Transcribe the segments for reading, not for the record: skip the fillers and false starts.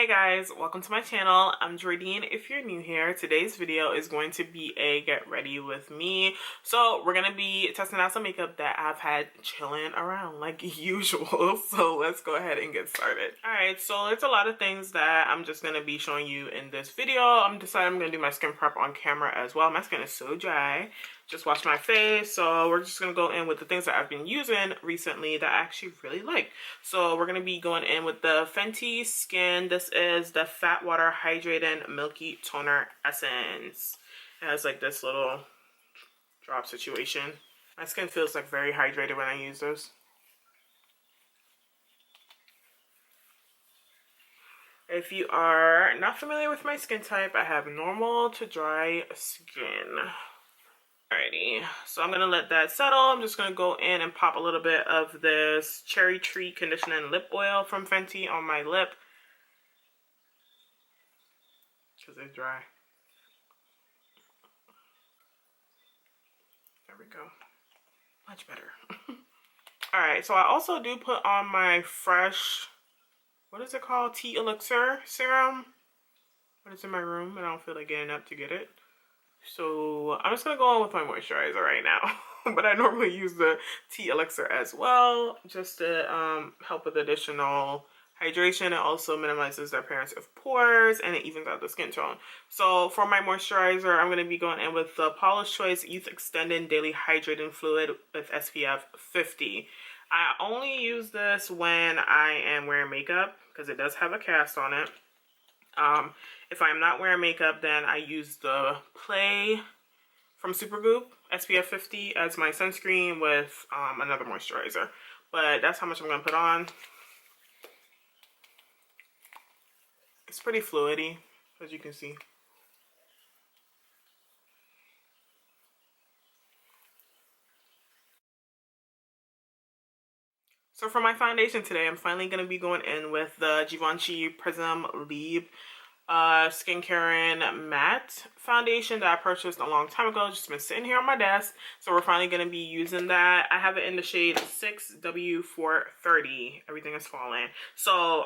Hey guys, welcome to my channel. I'm Jordine. If you're new here, today's video is going to be a get ready with me. So we're going to be testing out some makeup that I've had chilling around like usual. So let's go ahead and get started. Alright, so there's a lot of things that I'm just going to be showing you in this video. I'm deciding I'm going to do my skin prep on camera as well. My skin is so dry. Just washed my face, so we're just gonna go in with the things that I've been using recently that I actually really like. So we're gonna be going in with the Fenty Skin. This is the Fat Water Hydrating Milky Toner Essence. It has like this little drop situation. My skin feels like very hydrated when I use this. If you are not familiar with my skin type, I have normal to dry skin. Alrighty, so I'm gonna let that settle. I'm just gonna go in and pop a little bit of this Cherry Tree Conditioning Lip Oil from Fenty on my lip because it's dry. There we go. Much better. Alright, so I also do put on my fresh, what is it called? Tea Elixir Serum. But it's in my room and I don't feel like getting up to get it. So I'm just going to go on with my moisturizer right now. But I normally use the Tea Elixir as well, just to help with additional hydration. It also minimizes the appearance of pores and it evens out the skin tone. So for my moisturizer, I'm going to be going in with the Paula's Choice Youth Extending Daily Hydrating Fluid with SPF 50. I only use this when I am wearing makeup because it does have a cast on it. If I'm not wearing makeup, then I use the Play from Supergoop SPF 50 as my sunscreen with another moisturizer. But that's how much I'm going to put on. It's pretty fluidy, as you can see. So for my foundation today, I'm finally going to be going in with the Givenchy Prisme Libre Skincare Matte Foundation that I purchased a long time ago. Just been sitting here on my desk. So we're finally going to be using that. I have it in the shade 6W430. Everything is falling. So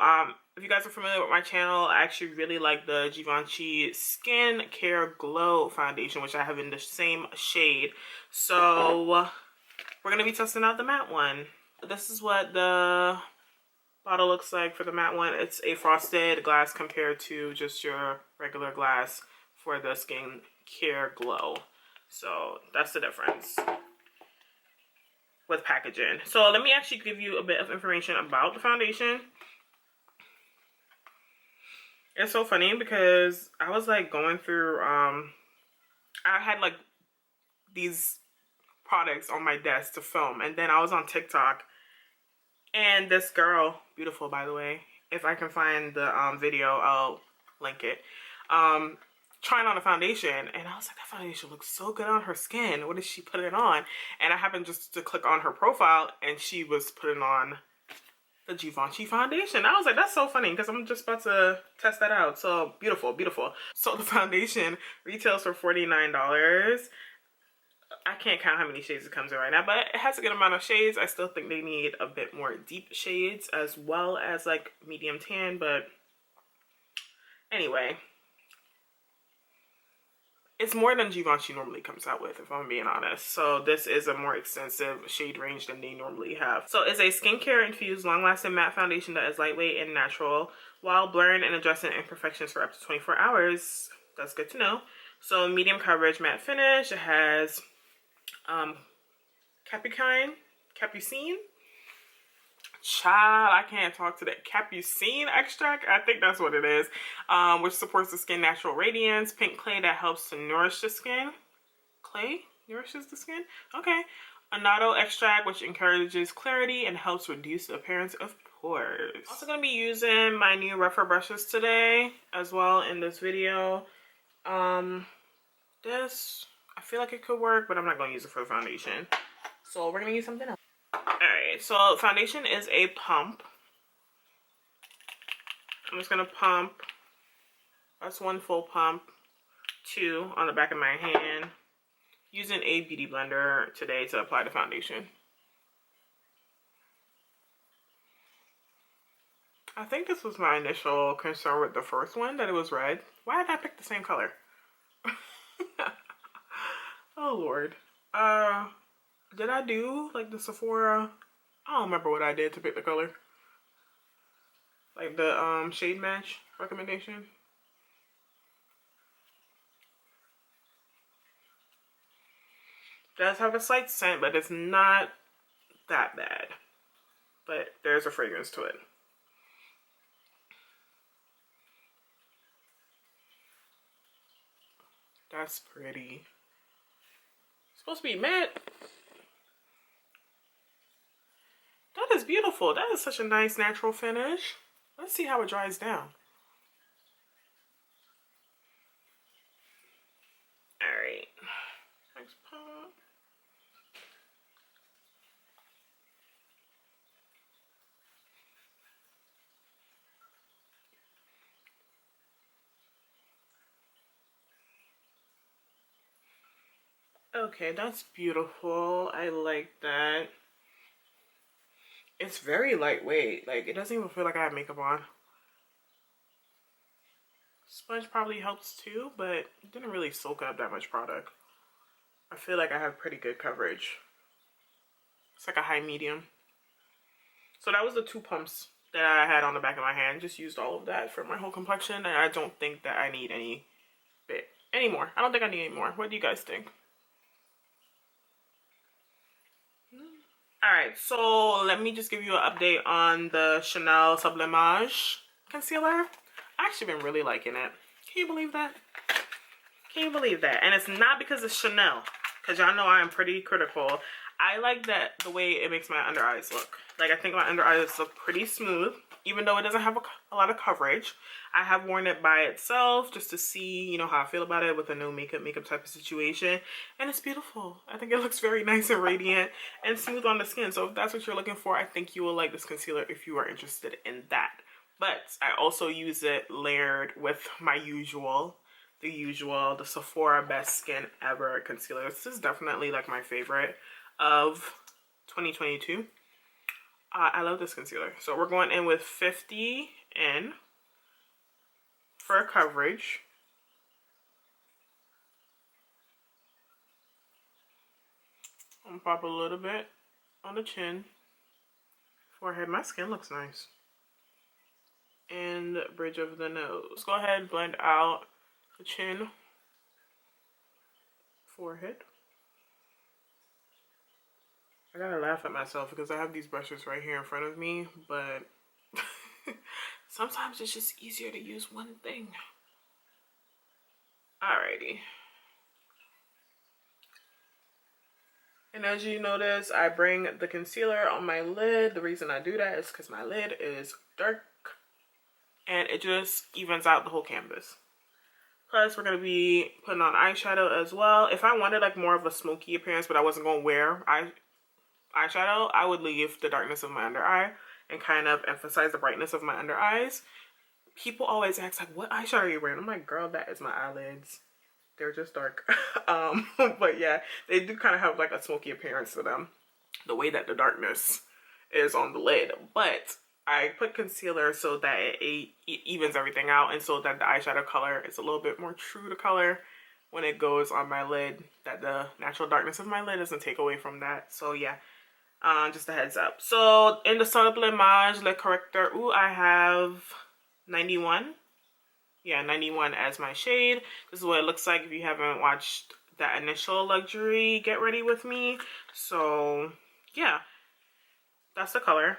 if you guys are familiar with my channel, I actually really like the Givenchy Skincare Glow Foundation, which I have in the same shade. So we're going to be testing out the matte one. This is what the bottle looks like for the matte one. It's a frosted glass compared to just your regular glass for the Skincare Glow. So that's the difference with packaging. So let me actually give you a bit of information about the foundation. It's so funny because I was like going through, I had like these products on my desk to film, and then I was on TikTok and this girl, beautiful by the way, if I can find the video, I'll link it, trying on a foundation, and I was like, that foundation looks so good on her skin. What is she putting on? And I happened just to click on her profile and she was putting on the Givenchy foundation. I was like, that's so funny because I'm just about to test that out. So beautiful, beautiful. So the foundation retails for $49. I can't count how many shades it comes in right now, but it has a good amount of shades. I still think they need a bit more deep shades as well as like medium tan, but anyway, it's more than Givenchy normally comes out with, if I'm being honest. So this is a more extensive shade range than they normally have. So it's a skincare infused long-lasting matte foundation that is lightweight and natural while blurring and addressing imperfections for up to 24 hours. That's good to know. So medium coverage matte finish. It has Capucine. Child, I can't talk to that. Capucine extract, I think that's what it is, which supports the skin natural radiance. Pink clay that helps to nourish the skin. Clay nourishes the skin? Okay. Annatto extract, which encourages clarity and helps reduce the appearance of pores. Also going to be using my new rougher brushes today as well in this video. This, I feel like it could work, but I'm not going to use it for the foundation. So we're going to use something else. Alright, so foundation is a pump. I'm just going to pump. That's one full pump. 2 on the back of my hand. Using a beauty blender today to apply the foundation. I think this was my initial concern with the first one, that it was red. Why did I pick the same color? Oh Lord. Did I do like the Sephora? I don't remember what I did to pick the color. Like the shade match recommendation. Does have a slight scent, but it's not that bad. But there's a fragrance to it. That's pretty. It's supposed to be matte. That is beautiful. That is such a nice natural finish. Let's see how it dries down. Alright. Next pump. Okay, that's beautiful. I like that. It's very lightweight. Like, it doesn't even feel like I have makeup on. Sponge probably helps too, but it didn't really soak up that much product. I feel like I have pretty good coverage. It's like a high medium. So that was the 2 pumps that I had on the back of my hand. Just used all of that for my whole complexion, and I don't think that I need any more. I don't think I need any more. What do you guys think? Alright, so let me just give you an update on the Chanel Sublimage concealer. I've actually been really liking it. Can you believe that? Can you believe that? And it's not because it's Chanel, because y'all know I am pretty critical. I like that the way it makes my under eyes look. Like, I think my under eyes look pretty smooth, even though it doesn't have a lot of coverage. I have worn it by itself just to see, you know, how I feel about it with a no makeup type of situation. And it's beautiful. I think it looks very nice and radiant and smooth on the skin. So if that's what you're looking for, I think you will like this concealer if you are interested in that. But I also use it layered with my the Sephora Best Skin Ever concealer. This is definitely like my favorite of 2022. I love this concealer. So we're going in with 50 in for coverage. I'm gonna pop a little bit on the chin, forehead. My skin looks nice. And bridge of the nose. Go ahead and blend out the chin, forehead. I gotta laugh at myself because I have these brushes right here in front of me, but sometimes it's just easier to use one thing. Alrighty. And as you notice, I bring the concealer on my lid. The reason I do that is because my lid is dark and it just evens out the whole canvas. Plus, we're going to be putting on eyeshadow as well. If I wanted like more of a smoky appearance, but I wasn't going to wear eyeshadow, I would leave the darkness of my under eye and kind of emphasize the brightness of my under eyes. People always ask like, what eyeshadow are you wearing? I'm like, girl, that is my eyelids. They're just dark. But yeah, they do kind of have like a smoky appearance to them, the way that the darkness is on the lid. But I put concealer so that it evens everything out, and so that the eyeshadow color is a little bit more true to color when it goes on my lid, that the natural darkness of my lid doesn't take away from that. So yeah, just a heads up. So in the Sublimage Le Correcteur, I have 91. Yeah, 91 as my shade. This is what it looks like if you haven't watched that initial luxury get ready with me. So yeah, that's the color.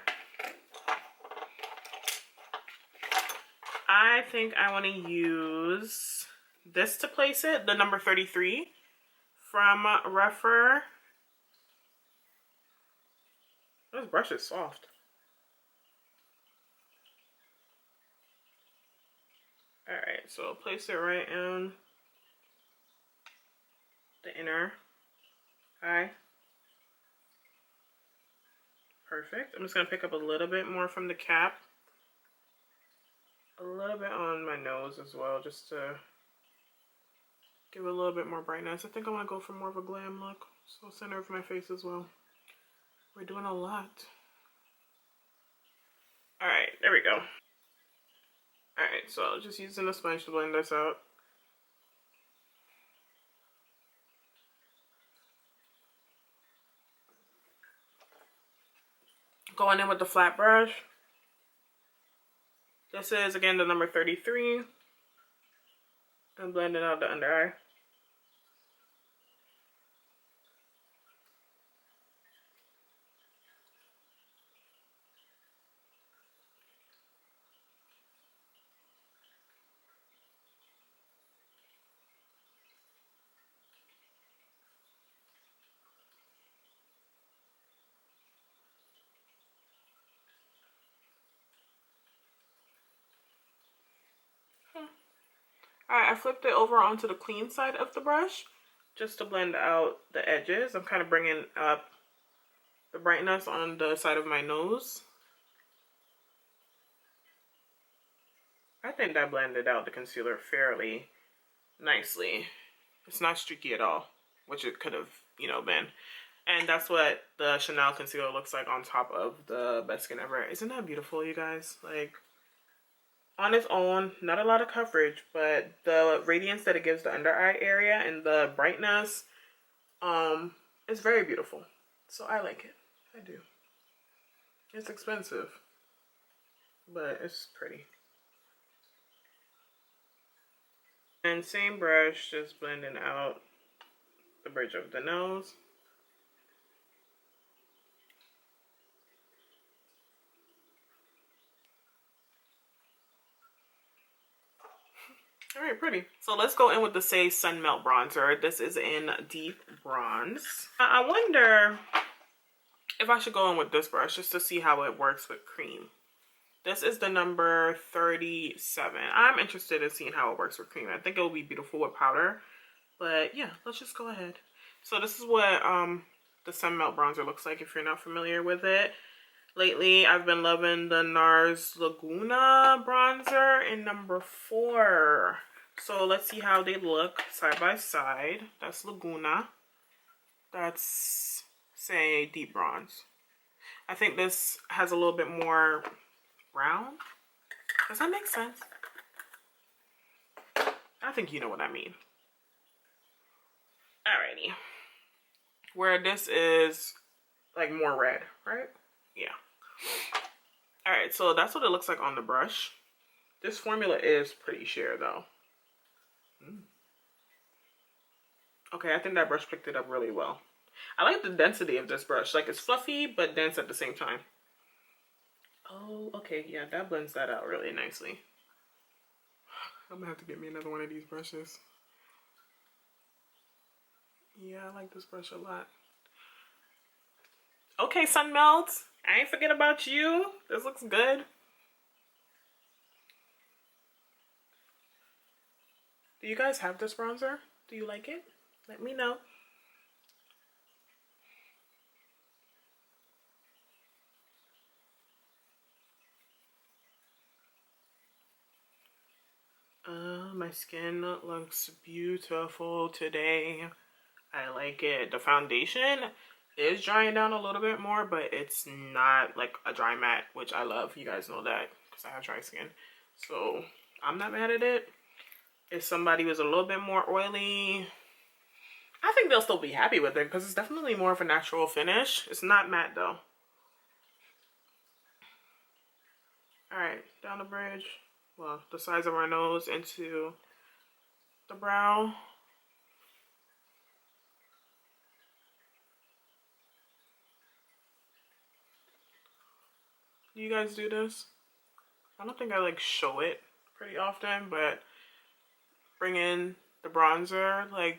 I think I want to use this to place it, the number 33 from Refer. This brush is soft. Alright, so I'll place it right in the inner eye. Perfect. I'm just going to pick up a little bit more from the cap. A little bit on my nose as well, just to give it a little bit more brightness. I think I want to go for more of a glam look. So center of my face as well. We're doing a lot. Alright, there we go. Alright, so just using the sponge to blend this out. Going in with the flat brush. This is, again, the number 33. And blending out the under eye. Alright, I flipped it over onto the clean side of the brush just to blend out the edges. I'm kind of bringing up the brightness on the side of my nose. I think that blended out the concealer fairly nicely. It's not streaky at all, which it could have, you know, been. And that's what the Chanel concealer looks like on top of the Best Skin Ever. Isn't that beautiful, you guys? Like, on its own, not a lot of coverage, but the radiance that it gives the under eye area and the brightness is very beautiful. So I like it. I do. It's expensive, but it's pretty. And same brush, just blending out the bridge of the nose. All right, pretty. So let's go in with the Say Sun Melt Bronzer. This is in Deep Bronze. I wonder if I should go in with this brush just to see how it works with cream. This is the number 37. I'm interested in seeing how it works with cream. I think it will be beautiful with powder. But yeah, let's just go ahead. So this is what the Sun Melt Bronzer looks like if you're not familiar with it. Lately, I've been loving the NARS Laguna bronzer in number 4. So let's see how they look side by side. That's Laguna. That's, say, Deep Bronze. I think this has a little bit more brown. Does that make sense? I think you know what I mean. Alrighty. Where this is like more red, right? Yeah. Alright, so that's what it looks like on the brush. This formula is pretty sheer though. Okay, I think that brush picked it up really well. I like the density of this brush. Like, it's fluffy but dense at the same time. Oh, okay, yeah, that blends that out really nicely. I'm gonna have to get me another one of these brushes. Yeah, I like this brush a lot. Okay, Sun Melt, I ain't forget about you. This looks good. Do you guys have this bronzer? Do you like it? Let me know. My skin looks beautiful today. I like it. The foundation is drying down a little bit more, but it's not like a dry matte, which I love. You guys know that because I have dry skin. So I'm not mad at it. If somebody was a little bit more oily, I think they'll still be happy with it because it's definitely more of a natural finish. It's not matte though. Alright, down the bridge. Well, the sides of our nose into the brow. Do you guys do this? I don't think I like show it pretty often, but bring in the bronzer like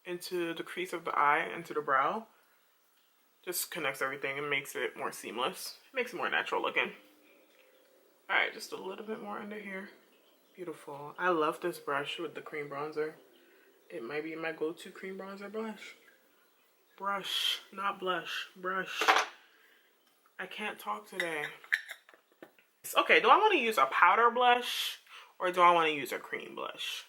into the crease of the eye, into the brow. Just connects everything and makes it more seamless. Makes it more natural looking. Alright, just a little bit more under here. Beautiful. I love this brush with the cream bronzer. It might be my go-to cream bronzer blush. Brush, not blush. Brush. I can't talk today. Okay, do I want to use a powder blush or do I want to use a cream blush?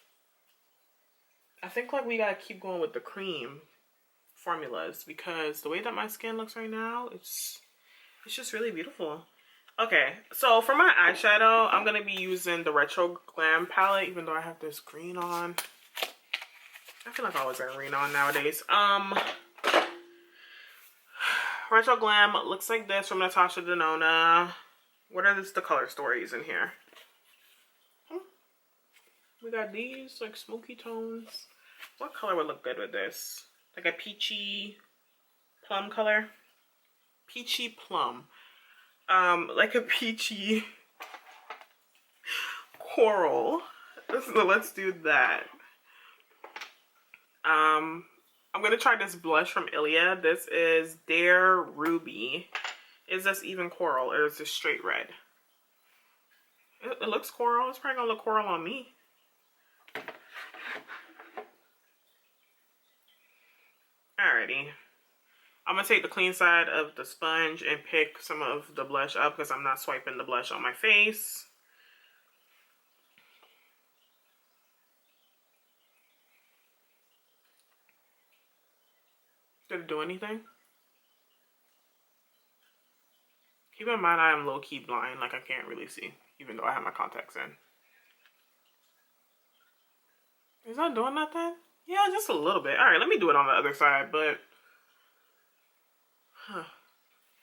I think like we gotta keep going with the cream formulas because the way that my skin looks right now, it's just really beautiful. Okay, so for my eyeshadow, I'm going to be using the Retro Glam palette, even though I have this green on. I feel like I always got green on nowadays. Retro Glam looks like this from Natasha Denona. What are the color stories in here? We got these like smoky tones. What color would look good with this? Like a peachy plum color? Peachy plum. Like a peachy coral. So let's do that. I'm gonna try this blush from Ilia. This is Dare Ruby. Is this even coral or is this straight red? It looks coral. It's probably gonna look coral on me. Alrighty. I'm gonna take the clean side of the sponge and pick some of the blush up because I'm not swiping the blush on my face. Did it do anything? Keep in mind I am low-key blind, like I can't really see, even though I have my contacts in. Is that doing nothing? Yeah, just a little bit. Alright, let me do it on the other side, but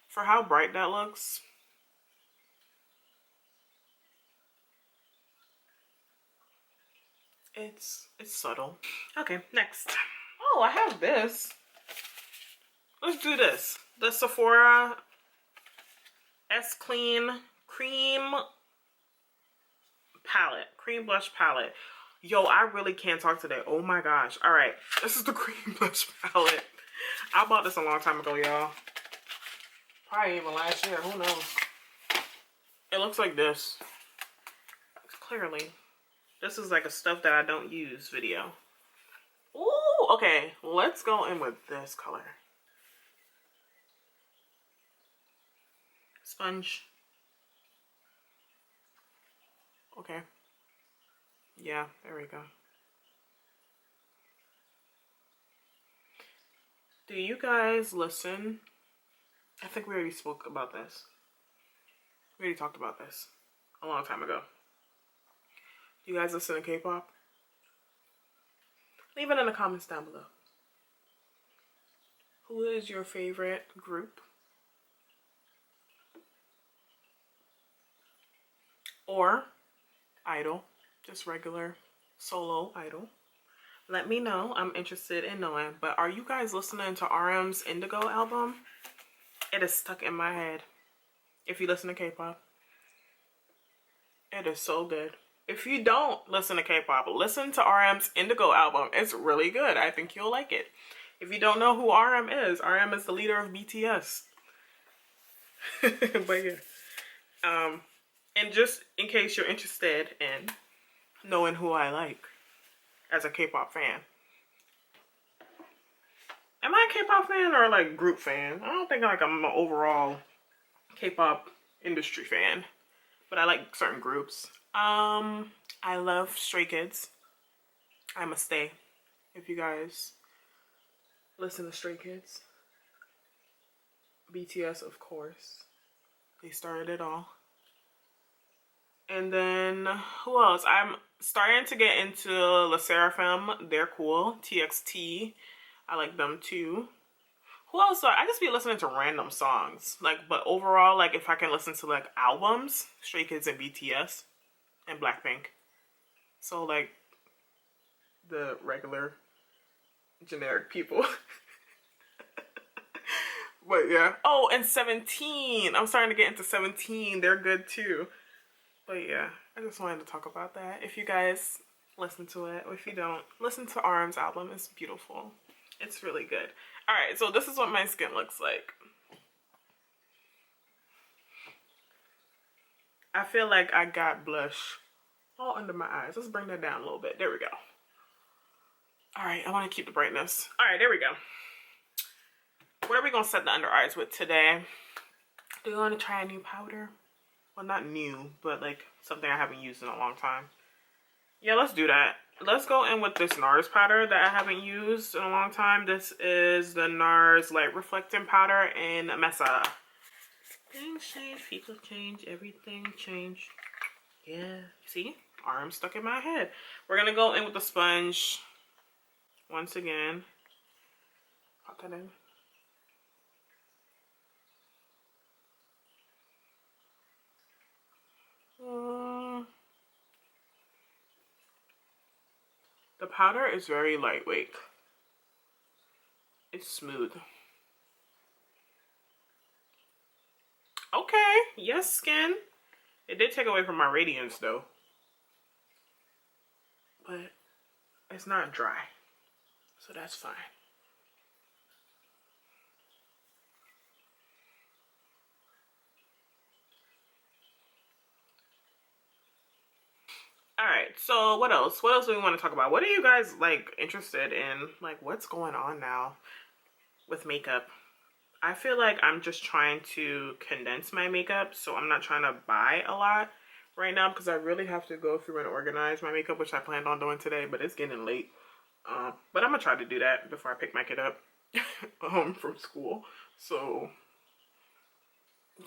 for how bright that looks, it's subtle. Okay, next. Oh, I have this. Let's do this. The Sephora S Clean Cream Palette. Cream Blush Palette. Yo, I really can't talk today. Oh my gosh. Alright, this is the Cream Blush Palette. I bought this a long time ago, y'all. Probably even last year. Who knows? It looks like this. Clearly. This is like a stuff that I don't use video. Ooh, okay. Let's go in with this color. Sponge. Okay. Yeah, there we go. Do you guys listen? I think we already spoke about this. We already talked about this a long time ago. Do you guys listen to K-pop? Leave it in the comments down below. Who is your favorite group? Or idol, just regular solo idol. Let me know. I'm interested in knowing. But are you guys listening to RM's Indigo album? It is stuck in my head. If you listen to K-pop, it is so good. If you don't listen to K-pop, listen to RM's Indigo album. It's really good. I think you'll like it. If you don't know who RM is the leader of BTS. But yeah. And just in case you're interested in knowing who I like as a K-pop fan. Am I a K-pop fan or like group fan? I don't think like I'm an overall K-pop industry fan, but I like certain groups. I love Stray Kids. I must stay. If you guys listen to Stray Kids. BTS, of course. They started it all. And then, who else? I'm starting to get into Le Sserafim. They're cool. TXT. I like them too. Who else? I just be listening to random songs. Like, but overall, like, if I can listen to, like, albums, Stray Kids and BTS and Blackpink. So, like, the regular, generic people. But, yeah. Oh, and 17. I'm starting to get into 17. They're good, too. But yeah, I just wanted to talk about that. If you guys listen to it, or if you don't, listen to RM's album. It's beautiful. It's really good. Alright, so this is what my skin looks like. I feel like I got blush all under my eyes. Let's bring that down a little bit. There we go. Alright, I want to keep the brightness. Alright, there we go. What are we going to set the under eyes with today? Do you want to try a new powder? Well, not new, but like something I haven't used in a long time. Yeah, let's do that. Let's go in with this NARS powder that I haven't used in a long time. This is the NARS Light Reflecting Powder in Mesa. Things change, people change, everything change. Yeah, see? Arm stuck in my head. We're gonna go in with the sponge once again. Pop that in. The powder is very lightweight. It's smooth. Okay, yes, skin. It did take away from my radiance though. But it's not dry. So that's fine. Alright, so what else? What else do we want to talk about? What are you guys like interested in? Like what's going on now with makeup? I feel like I'm just trying to condense my makeup, so I'm not trying to buy a lot right now because I really have to go through and organize my makeup, which I planned on doing today, but it's getting late. But I'm gonna try to do that before I pick my kid up from school. So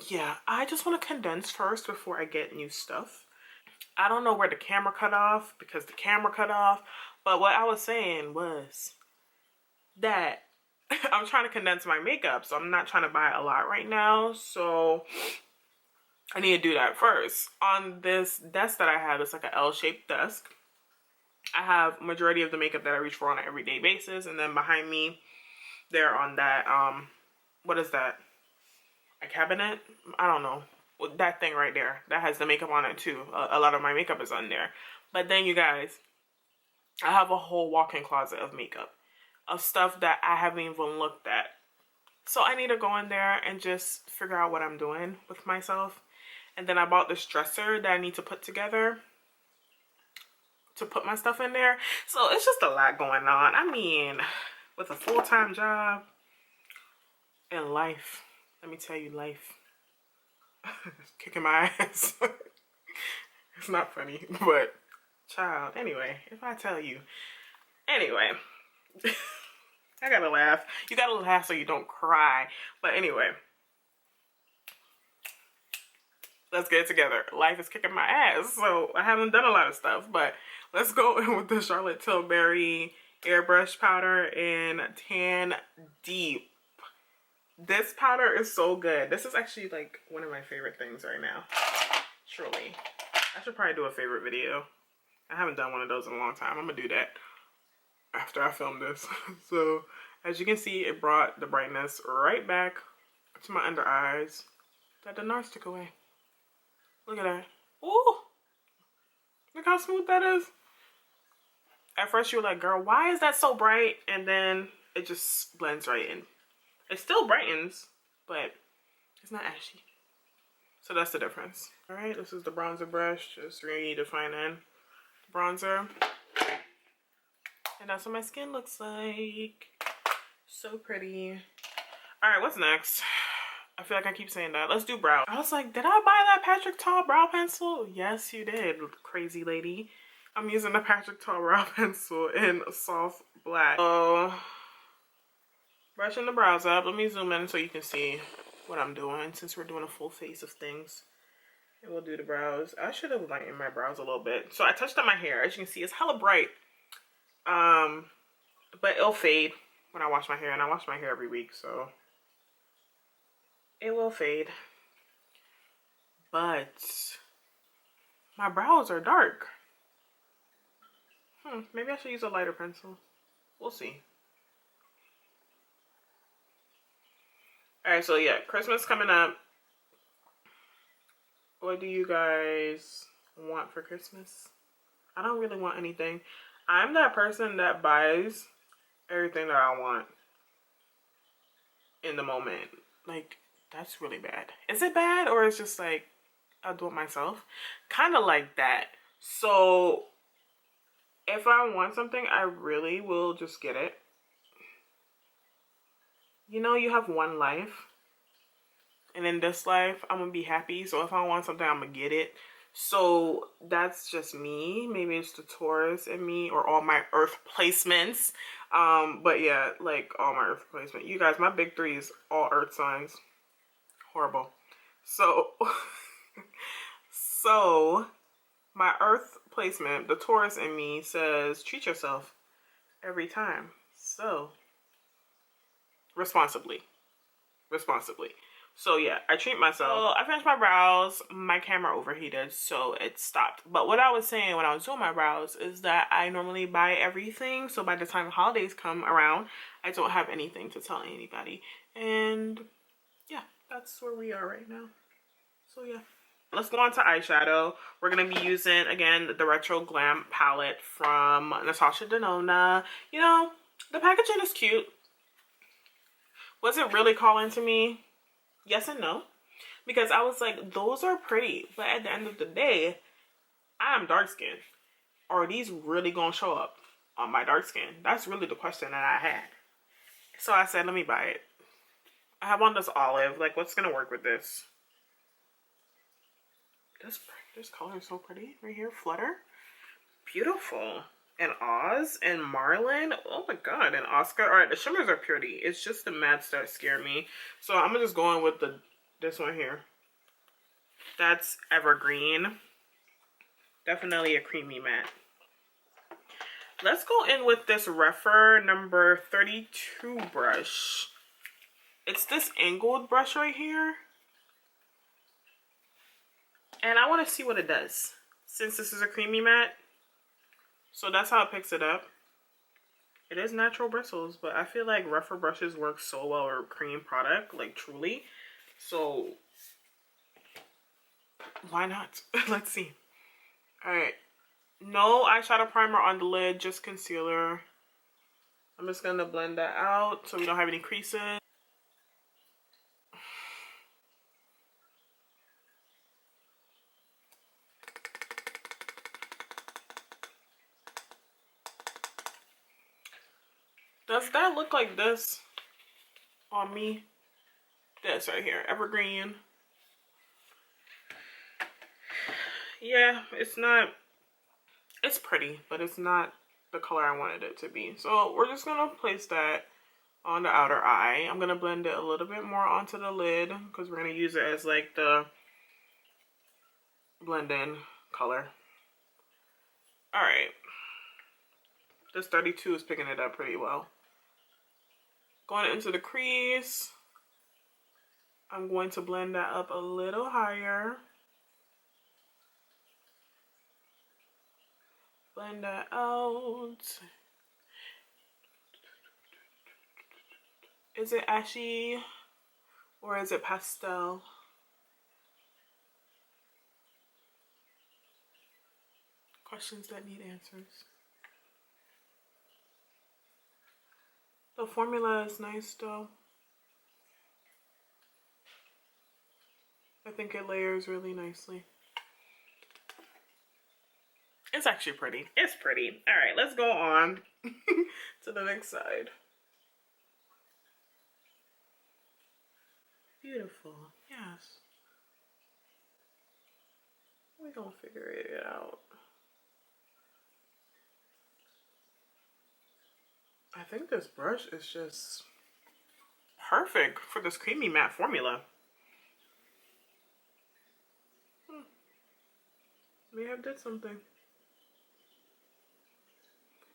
yeah, I just want to condense first before I get new stuff. I don't know where the camera cut off because the camera cut off, but what I was saying was that I'm trying to condense my makeup, so I'm not trying to buy a lot right now, so I need to do that first. On this desk that I have, it's like an L-shaped desk. I have majority of the makeup that I reach for on an everyday basis, and then behind me there on that, what is that? A cabinet? I don't know. That thing right there, that has the makeup on it too. A lot of my makeup is on there. But then you guys, I have a whole walk-in closet of makeup, of stuff that I haven't even looked at. So I need to go in there and just figure out what I'm doing with myself. And then I bought this dresser that I need to put together to put my stuff in there. So it's just a lot going on. I mean, with a full-time job and life, let me tell you, life. Kicking my ass. It's not funny, but child, anyway, if I tell you. Anyway. I gotta laugh. You gotta laugh so you don't cry. But anyway. Let's get it together. Life is kicking my ass, so I haven't done a lot of stuff. But let's go in with the Charlotte Tilbury Airbrush powder in Tan Deep. This powder is so good. This is actually like one of my favorite things right now. Truly. I should probably do a favorite video. I haven't done one of those in a long time. I'm gonna do that after I film this. So as you can see, it brought the brightness right back to my under eyes. That did not stick away. Look at that. Ooh! Look how smooth that is. At first you were like, girl, why is that so bright? And then it just blends right in. It still brightens, but it's not ashy. So that's the difference. All right, this is the bronzer brush. Just really define in bronzer. And that's what my skin looks like. So pretty. All right, what's next? I feel like I keep saying that. Let's do brow. I was like, did I buy that Patrick Ta brow pencil? Yes, you did, crazy lady. I'm using the Patrick Ta brow pencil in soft black. So, brushing the brows up. Let me zoom in so you can see what I'm doing since we're doing a full face of things. And we'll do the brows. I should have lightened my brows a little bit. So I touched on my hair. As you can see, it's hella bright. But it'll fade when I wash my hair. And I wash my hair every week, so it will fade. But my brows are dark. Maybe I should use a lighter pencil. We'll see. Alright, so yeah, Christmas coming up. What do you guys want for Christmas? I don't really want anything. I'm that person that buys everything that I want in the moment. Like, that's really bad. Is it bad, or it's just like I'll do it myself? Kind of like that. So if I want something, I really will just get it. You know, you have one life, and in this life I'm gonna be happy. So if I want something, I'm gonna get it. So that's just me. Maybe it's the Taurus in me, or all my earth placements. But yeah, like all my earth placement. You guys, my big three is all earth signs. Horrible. So, so my Earth placement, the Taurus in me says treat yourself every time. So, responsibly. So yeah, I treat myself. So I finished my brows. My camera overheated, so it stopped. But what I was saying when I was doing my brows is that I normally buy everything. So by the time the holidays come around, I don't have anything to tell anybody. And yeah, that's where we are right now. So yeah. Let's go on to eyeshadow. We're going to be using, again, the Retro Glam palette from Natasha Denona. You know, the packaging is cute. Was it really calling to me? Yes and no. Because I was like, those are pretty. But at the end of the day, I am dark skinned. Are these really going to show up on my dark skin? That's really the question that I had. So I said, let me buy it. I have on this olive. Like, what's going to work with this? This color is so pretty. Right here, Flutter. Beautiful. And Oz and Marlin. Oh my god. And Oscar. Alright, the shimmers are pretty. It's just the mattes that scare me. So I'm just going with this one here. That's Evergreen. Definitely a creamy matte. Let's go in with this Refer number 32 brush. It's this angled brush right here. And I want to see what it does. Since this is a creamy matte. So that's how it picks it up. It is natural bristles, but I feel like Refer brushes work so well with cream product, like truly. So why not? Let's see. Alright. No eyeshadow primer on the lid, just concealer. I'm just going to blend that out so we don't have any creases. Does that look like this on me? This right here, Evergreen. Yeah, it's not, it's pretty, but it's not the color I wanted it to be. So we're just gonna place that on the outer eye. I'm gonna blend it a little bit more onto the lid because we're gonna use it as like the blend-in color. All right, this 32 is picking it up pretty well. Going into the crease, I'm going to blend that up a little higher. Blend that out. Is it ashy or is it pastel? Questions that need answers. The formula is nice though. I think it layers really nicely. It's actually pretty. It's pretty. All right, let's go on to the next side. Beautiful. Yes. We're gonna figure it out. I think this brush is just perfect for this creamy matte formula. May have did something.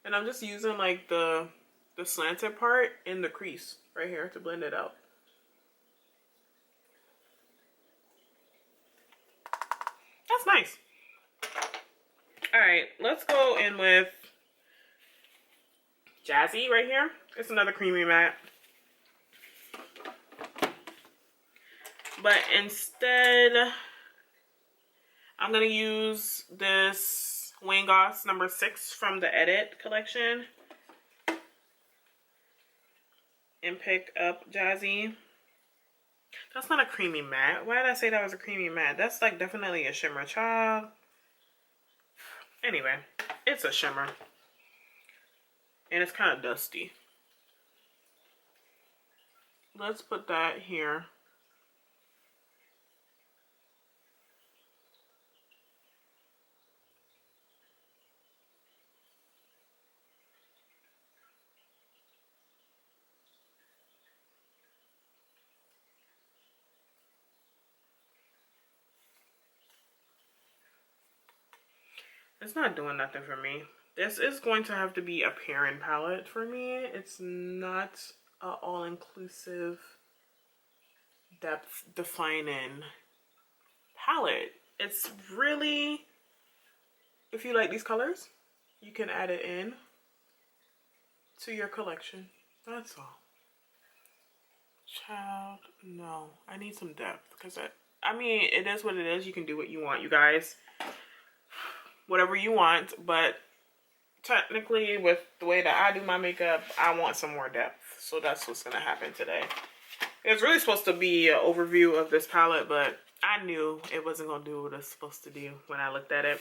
And I'm just using like the slanted part in the crease right here to blend it out. That's nice. All right, let's go in with Jazzy right here. It's another creamy matte. But instead, I'm going to use this Wayne Goss number 6 from the Edit collection. And pick up Jazzy. That's not a creamy matte. Why did I say that was a creamy matte? That's like definitely a shimmer, child. Anyway, it's a shimmer. And it's kind of dusty. Let's put that here. It's not doing nothing for me. This is going to have to be a pairing palette for me. It's not an all-inclusive depth defining palette. It's really, if you like these colors, you can add it in to your collection. That's all. Child, no. I need some depth because I mean, it is what it is. You can do what you want, you guys. Whatever you want, but technically with the way that I do my makeup, I want some more depth. So that's what's going to happen today. It's really supposed to be an overview of this palette, but I knew it wasn't going to do what it's supposed to do when I looked at it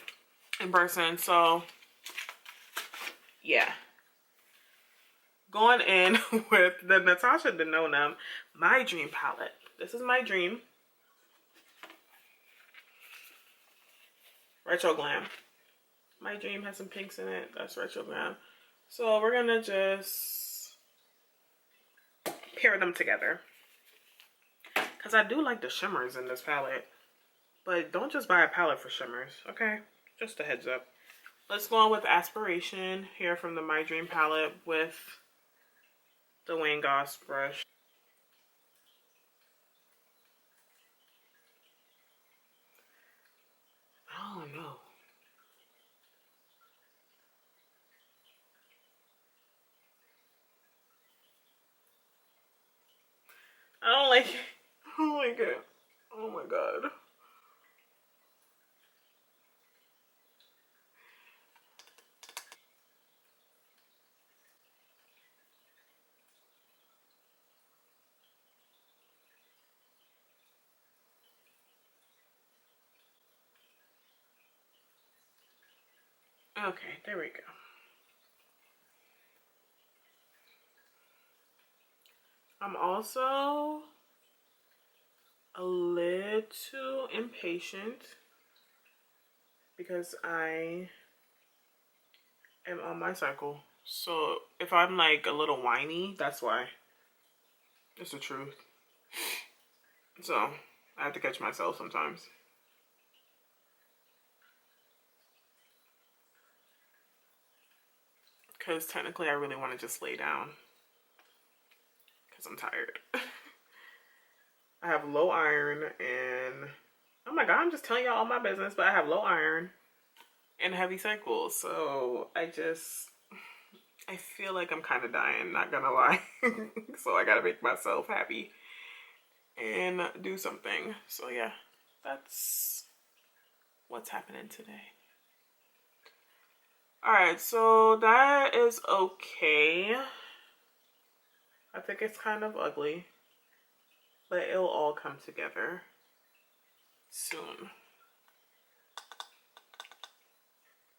in person. So yeah. Going in with the Natasha Denona My Dream palette. This is my dream. Retro Glam. My Dream has some pinks in it. That's Retro Glam. So we're gonna just pair them together. Because I do like the shimmers in this palette. But don't just buy a palette for shimmers, okay? Just a heads up. Let's go on with Aspiration here from the My Dream palette with the Wayne Goss brush. Oh no. I don't like it. I don't like it. Oh my god. Okay, there we go. I'm also a little impatient because I am on my cycle. So if I'm like a little whiny, that's why. It's the truth. So I have to catch myself sometimes. Because technically I really want to just lay down. Because I'm tired. I have low iron and... Oh my god, I'm just telling y'all all my business, but I have low iron and heavy cycles. So I feel like I'm kind of dying, not gonna lie. So I gotta make myself happy and do something. So yeah, that's what's happening today. Alright, so that is okay. I think it's kind of ugly, but it'll all come together soon.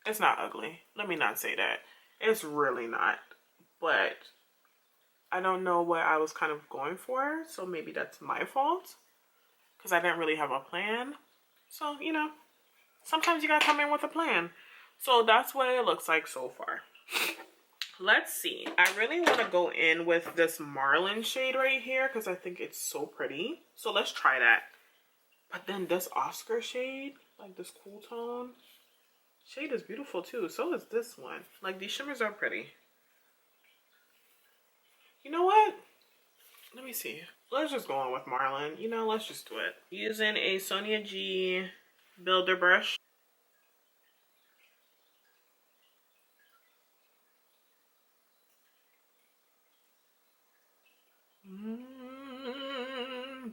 It's not ugly. Let me not say that. It's really not. But I don't know what I was kind of going for, so maybe that's my fault. Because I didn't really have a plan. So, you know, sometimes you gotta come in with a plan. So that's what it looks like so far. Let's see. I really want to go in with this Marlin shade right here because I think it's so pretty. So let's try that. But then this Oscar shade, like this cool tone shade, is beautiful too. So is this one. Like, these shimmers are pretty. You know what? Let me see. Let's just go on with Marlin. You know, let's just do it. Using a Sonia G Builder brush.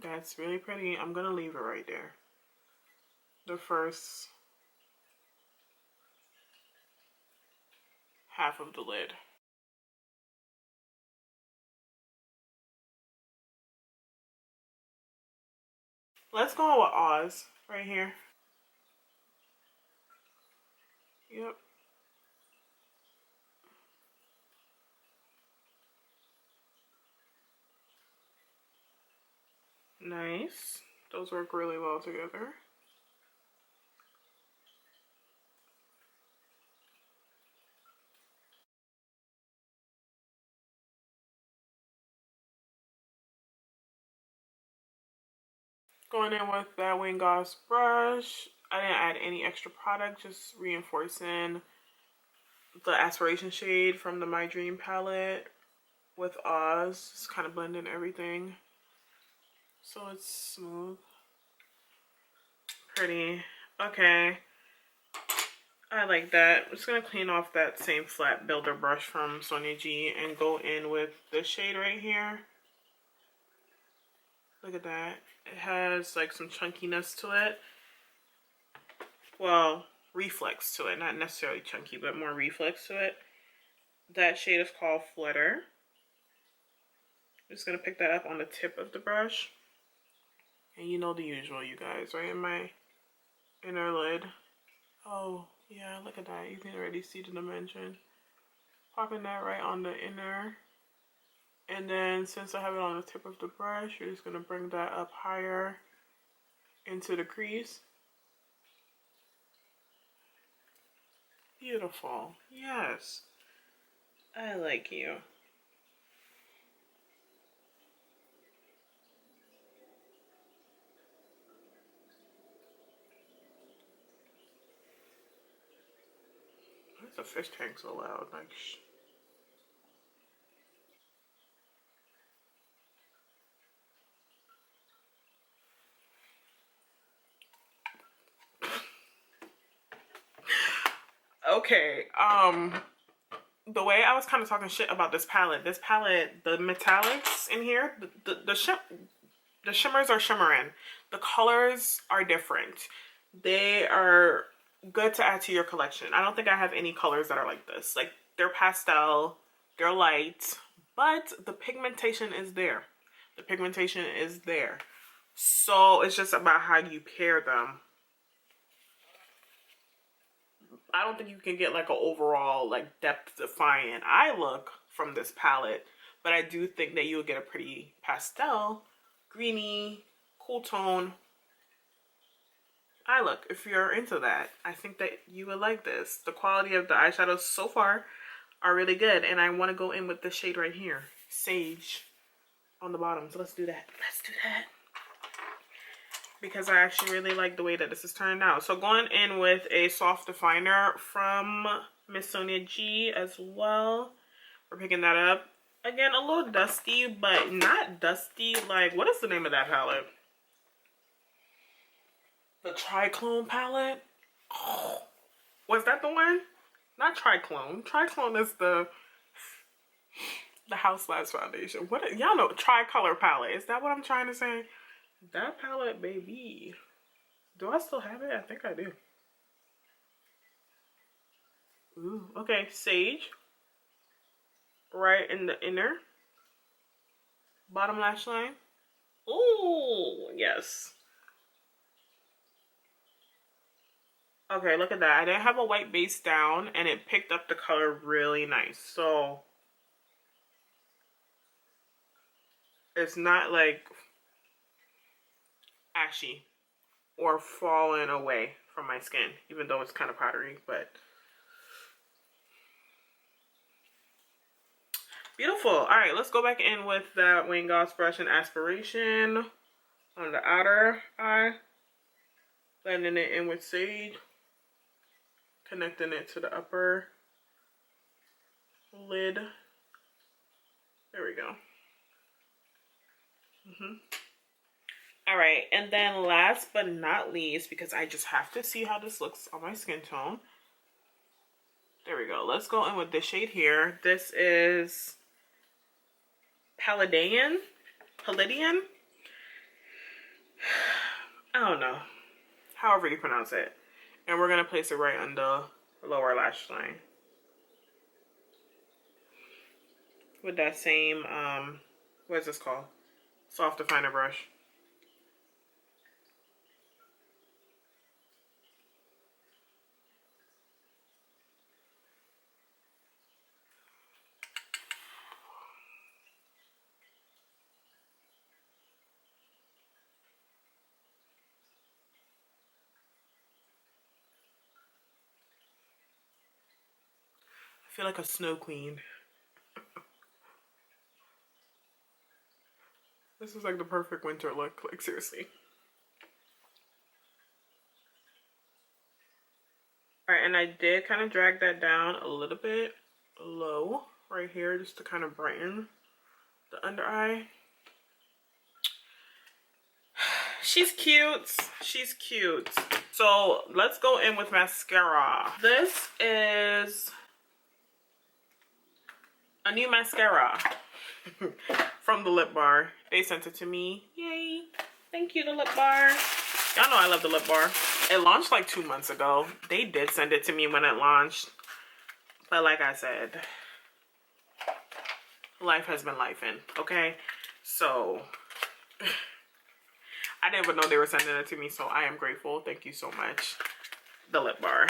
That's really pretty. I'm gonna leave it right there. The first half of the lid. Let's go on with Oz right here. Yep. Nice. Those work really well together. Going in with that Wayne Goss brush. I didn't add any extra product, just reinforcing the Aspiration shade from the My Dream palette with Oz. Just kind of blending everything so it's smooth. Pretty. Okay. I like that. I'm just going to clean off that same flat builder brush from Sonia G and go in with this shade right here. Look at that. It has like some chunkiness to it. Well, reflex to it. Not necessarily chunky, but more reflex to it. That shade is called Flutter. I'm just going to pick that up on the tip of the brush. And you know the usual, you guys, right in my inner lid. Oh, yeah, look at that. You can already see the dimension. Popping that right on the inner. And then since I have it on the tip of the brush, you're just going to bring that up higher into the crease. Beautiful. Yes. I like you. Why is the fish tank so loud? Like, okay, the way I was kind of talking shit about this palette, the metallics in here, the shimmers are shimmering. The colors are different. They are good to add to your collection. I don't think I have any colors that are like this. Like, they're pastel, they're light, but the pigmentation is there. The pigmentation is there. So it's just about how you pair them. I don't think you can get like an overall like depth defiant eye look from this palette, but I do think that you'll get a pretty pastel, greeny, cool tone eye look if you're into that. I think that you would like this. The quality of the eyeshadows so far are really good, and I want to go in with the shade right here, Sage, on the bottom. So let's do that. Let's do that. Because I actually really like the way that this is turning out. So going in with a soft definer from Miss Sonia G as well. We're picking that up. Again, a little dusty, but not dusty. Like, what is the name of that palette? The Triclone palette? Oh, was that the one? Not Triclone. Triclone is the House Labs foundation. What? Y'all know, Tricolor palette. Is that what I'm trying to say? That palette, baby. Do I still have it? I think I do. Ooh, okay, Sage. Right in the inner. Bottom lash line. Ooh, yes. Okay, look at that. I didn't have a white base down, and it picked up the color really nice. So, it's not like ashy or falling away from my skin, even though it's kind of powdery, but beautiful. All right, let's go back in with that Wayne Goss brush and Aspiration on the outer eye, blending it in with Sage, connecting it to the upper lid. There we go. All right, and then last but not least, because I just have to see how this looks on my skin tone. There we go. Let's go in with this shade here. This is Palladian. I don't know. However you pronounce it. And we're going to place it right on the lower lash line. With that same, what is this called? Soft definer brush. I feel like a snow queen. This is like the perfect winter look, like seriously. I did kind of drag that down a little bit low right here just to kind of brighten the under eye. She's cute. She's cute. So let's go in with mascara. This is a new mascara from the Lip Bar. They sent it to me. Yay. Thank you, the Lip Bar. Y'all know I love the Lip Bar. It launched like 2 months ago. They did send it to me when it launched. But like I said, life has been lifing, okay? So I didn't even know they were sending it to me, so I am grateful. Thank you so much, the Lip Bar.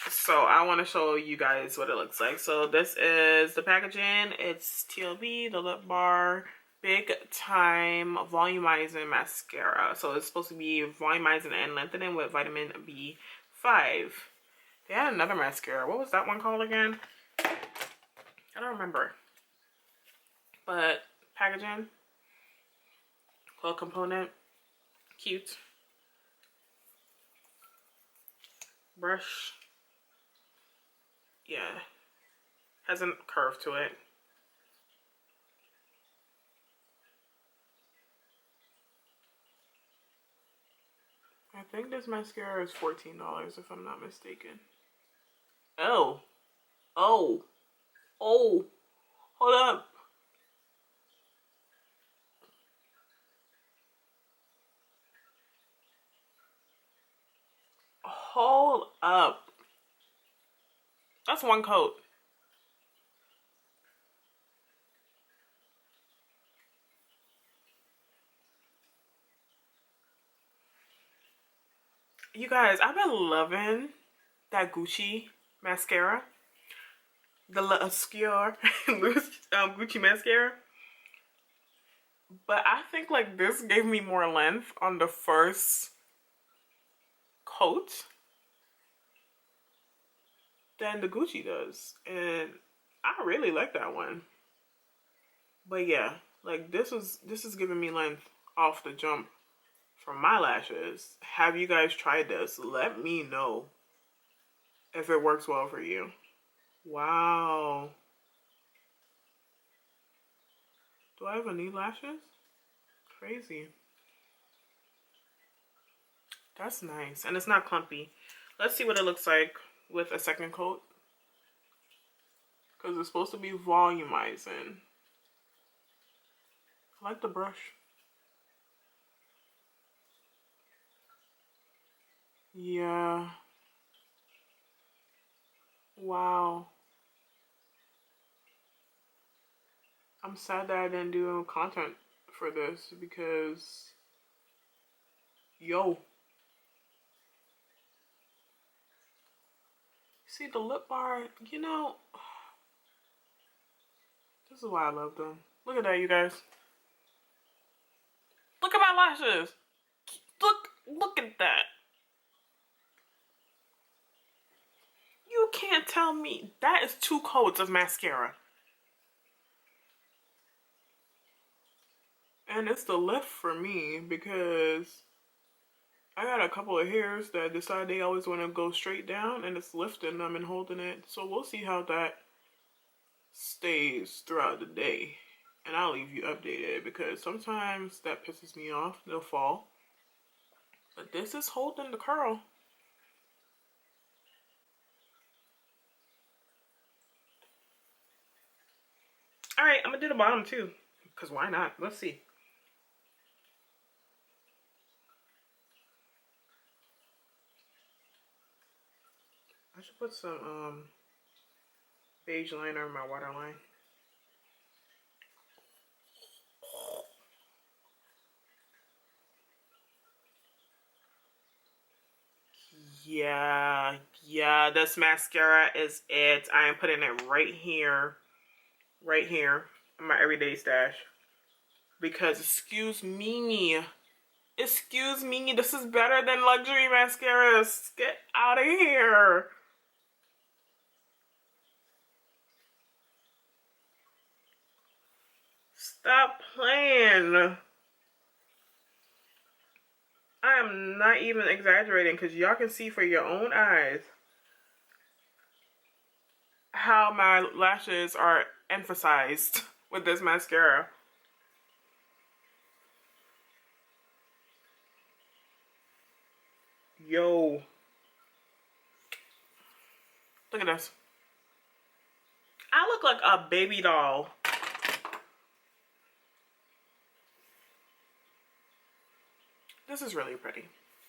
So I want to show you guys what it looks like. So this is the packaging. It's TLB, the Lip Bar Big Time Volumizing Mascara. So it's supposed to be volumizing and lengthening with vitamin B5. They had another mascara. What was that one called again? I don't remember. But packaging, coil component, cute. Brush. Yeah, has a curve to it. I think this mascara is $14 if I'm not mistaken. Oh, hold up. Hold up. That's one coat. You guys, I've been loving that Gucci mascara. The L'Obscure Gucci mascara. But I think like this gave me more length on the first coat than the Gucci does. And I really like that one. But yeah, like this is giving me length off the jump from my lashes. Have you guys tried this? Let me know if it works well for you. Wow. Do I even need lashes? Crazy. That's nice. And it's not clumpy. Let's see what it looks like with a second coat. Because it's supposed to be volumizing. I like the brush. Yeah. Wow. I'm sad that I didn't do content for this because, yo. See the Lip Bar, you know, this is why I love them. Look at that, you guys. Look at my lashes. Look at that. You can't tell me that is 2 coats of mascara. And it's the lift for me because I got a couple of hairs that decide they always want to go straight down, and it's lifting them and holding it. So we'll see how that stays throughout the day. And I'll leave you updated because sometimes that pisses me off. They'll fall. But this is holding the curl. Alright, I'm going to do the bottom too. Because why not? Let's see. I should put some beige liner in my waterline. Yeah, this mascara is it. I am putting it right here in my everyday stash. Because, excuse me, this is better than luxury mascaras. Get out of here. Stop playing. I am not even exaggerating because y'all can see for your own eyes how my lashes are emphasized with this mascara. Yo. Look at this. I look like a baby doll. This is really pretty.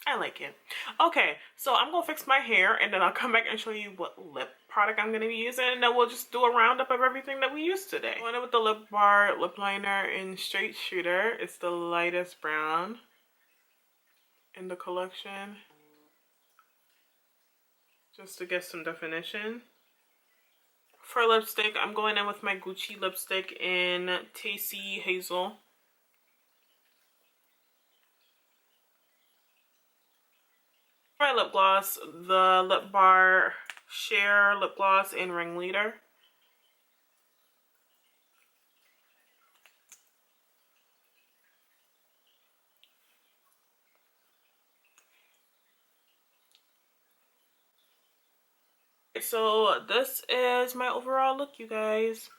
I like it. Okay, so I'm gonna fix my hair and then I'll come back and show you what lip product I'm gonna be using, and then we'll just do a roundup of everything that we used today. Going in with the Lip Bar lip liner in Straight Shooter. It's the lightest brown in the collection, just to get some definition. For lipstick, I'm going in with my Gucci lipstick in Tasty Hazel. For my lip gloss, the Lip Bar Sheer Lip Gloss in Ringleader. So this is my overall look, you guys.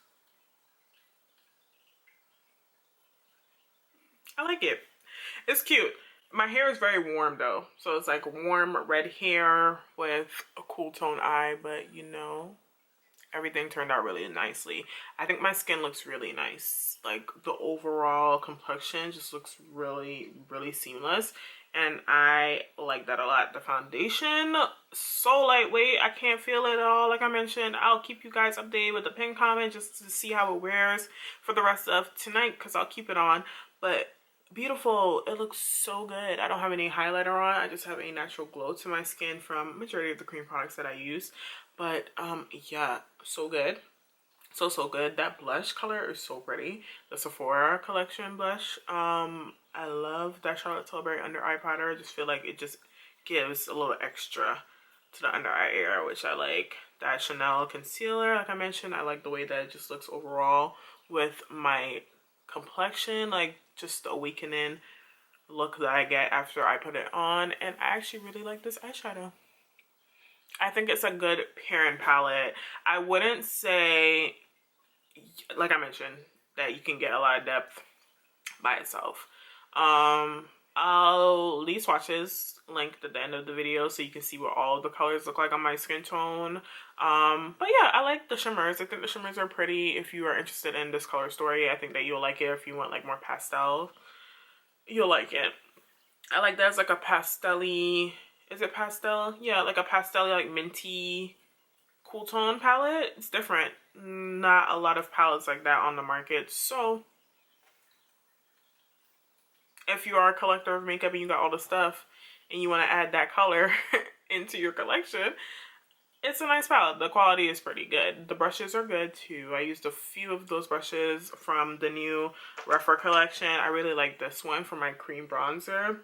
I like it. It's cute. My hair is very warm though, so it's like warm red hair with a cool tone eye, but you know, everything turned out really nicely. I think my skin looks really nice. Like the overall complexion just looks really, really seamless, and I like that a lot. The foundation, so lightweight, I can't feel it at all. Like I mentioned, I'll keep you guys updated with the pin comment just to see how it wears for the rest of tonight, because I'll keep it on. But beautiful, it looks so good. I don't have any highlighter on. I just have a natural glow to my skin from majority of the cream products that I use. But yeah, so good. So good. That blush color is so pretty. The Sephora collection blush. I love that Charlotte Tilbury under eye powder. I just feel like it just gives a little extra to the under eye area, which I like. That Chanel concealer, like I mentioned, I like the way that it just looks overall with my complexion, like just the awakening look that I get after I put it on. And I actually really like this eyeshadow. I think it's a good pairing palette. I wouldn't say, like I mentioned, that you can get a lot of depth by itself. I'll leave swatches linked at the end of the video so you can see what all the colors look like on my skin tone. But yeah, I like the shimmers. I think the shimmers are pretty. If you are interested in this color story, I think that you'll like it. If you want like more pastel, you'll like it. I like that it's like a pastel-y, is it pastel? Yeah, like a pastel-y, like minty cool tone palette. It's different. Not a lot of palettes like that on the market. So if you are a collector of makeup and you got all the stuff and you want to add that color into your collection, it's a nice palette. The quality is pretty good. The brushes are good too. I used a few of those brushes from the new Refer collection. I really like this one for my cream bronzer.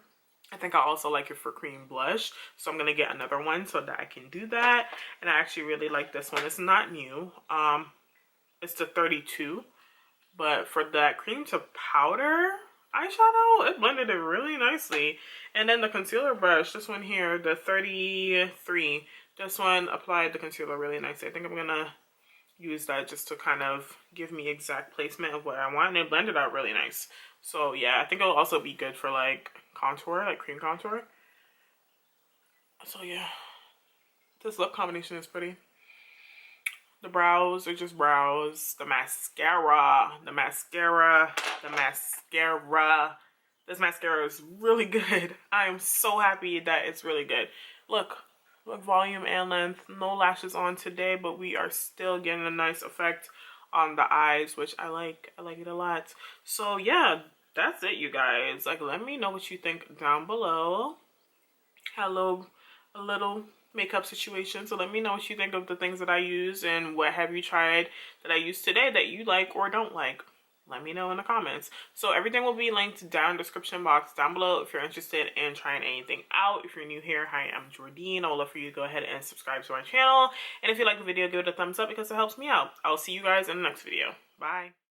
I think I also like it for cream blush, so I'm gonna get another one so that I can do that. And I actually really like this one. It's not new. It's the 32, but for that cream to powder eyeshadow, it blended it really nicely. And then the concealer brush, this one here, the 33, this one applied the concealer really nicely. I think I'm gonna use that just to kind of give me exact placement of what I want, and it blended out really nice. So yeah, I think it'll also be good for like contour, like cream contour. So yeah, this lip combination is pretty. The brows are just brows. The mascara. This mascara is really good. I am so happy that it's really good. Look volume and length. No lashes on today, but we are still getting a nice effect on the eyes, which I like. I like it a lot. So yeah, that's it, you guys. Like, let me know what you think down below. Hello, a little makeup situation, so let me know what you think of the things that I use, and what have you tried that I used today that you like or don't like. Let me know in the comments. So everything will be linked down in the description box down below if you're interested in trying anything out. If you're new here, hi, I'm Jordine. I would love for you to go ahead and subscribe to my channel, and if you like the video, give it a thumbs up because it helps me out. I'll see you guys in the next video. Bye.